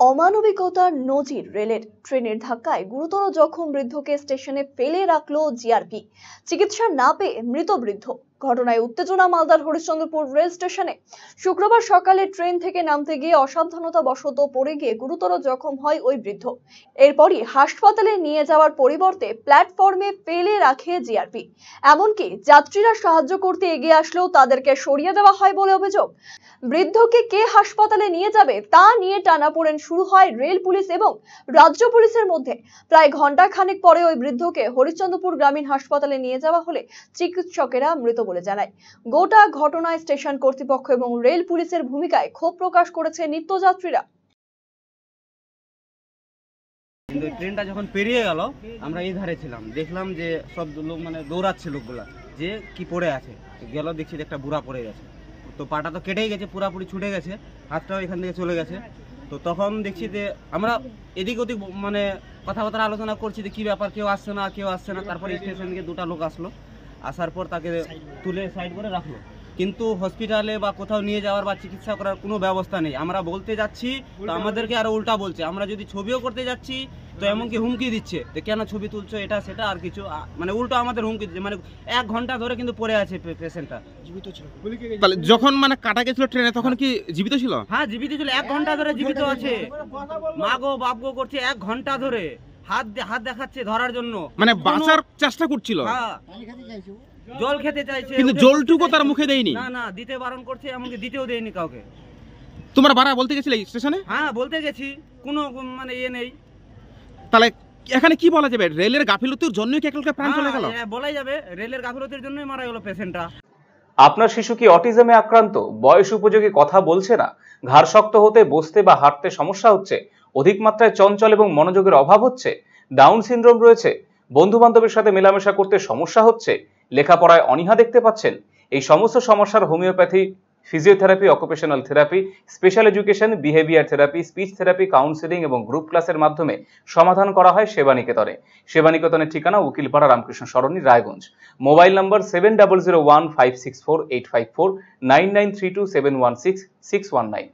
অমানবিকতার নজির রেলের ট্রেনের ধাক্কায় গুরুতর জখম বৃদ্ধকে স্টেশনে ফেলে রাখলো জিআরপি। চিকিৎসা না পেয়ে মৃত বৃদ্ধ। ঘটনায় উত্তেজনা মালদার হরিশ্চন্দ্রপুর রেল স্টেশনে। শুক্রবার সকালে ট্রেন থেকে নামতে গিয়ে অসাবধানতা বশত পড়ে গিয়ে গুরুতর জখম হয় ওই বৃদ্ধ। এরপরই হাসপাতালে নিয়ে যাওয়ার পরিবর্তে প্ল্যাটফর্মে ফেলে রাখে জিআরপি। এমনকি যাত্রীরা সাহায্য করতে এগিয়ে আসলেও তাদেরকে সরিয়ে দেওয়া হয় বলে অভিযোগ। বৃদ্ধকে কে হাসপাতালে নিয়ে যাবে তা নিয়ে টানাপোড়েন শুরু হয় রেল পুলিশ এবং রাজ্য পুলিশের মধ্যে। প্রায় ঘন্টা খানেক পরে ওই বৃদ্ধকে হরিশ্চন্দ্রপুর গ্রামীণ হাসপাতালে নিয়ে যাওয়া হলে চিকিৎসকেরা মৃত বলে জানায়। গোটা ঘটনায় স্টেশন কর্তৃপক্ষ এবং রেল পুলিশের ভূমিকায় ক্ষোভ প্রকাশ করেছে নিত্যযাত্রীরা। কিন্তু ট্রেনটা যখন পেরিয়ে গেল আমরা এই ধারে ছিলাম, দেখলাম যে সব লোক মানে দৌড়াচ্ছে, লোকগুলা যে কি পড়ে আছে, গেল দেখছি একটা বুড়া পড়ে গেছে। তো পাটা তো কেটেই গেছে, পুরাপুরি ছুটে গেছে, হাতটাও এখান থেকে চলে গেছে। তো তখন দেখছি যে আমরা এদিক ওদিক মানে কথাবার্তা আলোচনা করছি যে কি ব্যাপার, কেউ আসছে না। তারপরে স্টেশন থেকে দুটো লোক আসলো, আসার পর তাকে তুলে সাইড করে রাখলো। কিন্তু হসপিটালে বা কোথাও নিয়ে যাওয়ার বা চিকিৎসা করার কোনো ব্যবস্থা নেই। আমরা বলতে যাচ্ছি তো আমাদেরকে আরো উল্টা বলছে, আমরা যদি ছবিও করতে যাচ্ছি তো এমনকি হুমকি দিচ্ছে যে কেন ছবি তুলছো, এটা সেটা আর কিছু, মানে উল্টো আমাদের হুমকি দিচ্ছে। মানে 1 ঘন্টা ধরে কিন্তু পড়ে আছে পেশেন্টটা। জীবিত ছিল তাহলে যখন মানে কাটা গেছিল ট্রেনে তখন কি জীবিত ছিল? হ্যাঁ জীবিত ছিল, 1 ঘন্টা ধরে জীবিত আছে। মা গো বাপ গো করছে 1 ঘন্টা ধরে, হাত দেখাচ্ছে ধরার জন্য, মানে বাঁচার চেষ্টা করছিল। হ্যাঁ জল খেতে চাইছে, কিন্তু জলটুকু তার মুখে দেয়নি। না দিতে বারণ করছে, এমনকি দিতেও দেয়নি কাউকে। তোমরা বাড়া বলতে গেছিলে স্টেশনে? হ্যাঁ বলতে গেছি, কোনো মানে ইয়ে নেই। তাহলে এখানে কি বলা যাবে, রেলের গাফিলতির জন্যই কি একজনের প্রাণ চলে গেল? হ্যাঁ বলাই যাবে, রেলের গাফিলতির জন্যই মারা গেল পেশেন্টটা। আপনার শিশু কি অটিজমে আক্রান্ত? বয়স উপযোগী কথা বলছে না, ঘাড় শক্ত হতে, বসতে বা হাঁটতে সমস্যা হচ্ছে, অধিক মাত্রায় চঞ্চল এবং মনোযোগের অভাব হচ্ছে, ডাউন সিনড্রোম রয়েছে, বন্ধু বান্ধবের সাথে মেলামেশা করতে সমস্যা হচ্ছে, লেখাপড়ায় অনীহা দেখতে পাচ্ছেন? এই সমস্ত সমস্যার homeopathy, physiotherapy, occupational therapy, special education, behaviour therapy, speech therapy, counselling এবং গ্রুপ ক্লাসের মাধ্যমে সমাধান করা হয় সেবানিকেতনে। সেবানিকেতনের ঠিকানা উকিলপাড়া রামকৃষ্ণ সরণি, রায়গঞ্জ। Mobile number 7001564854, 9932716619।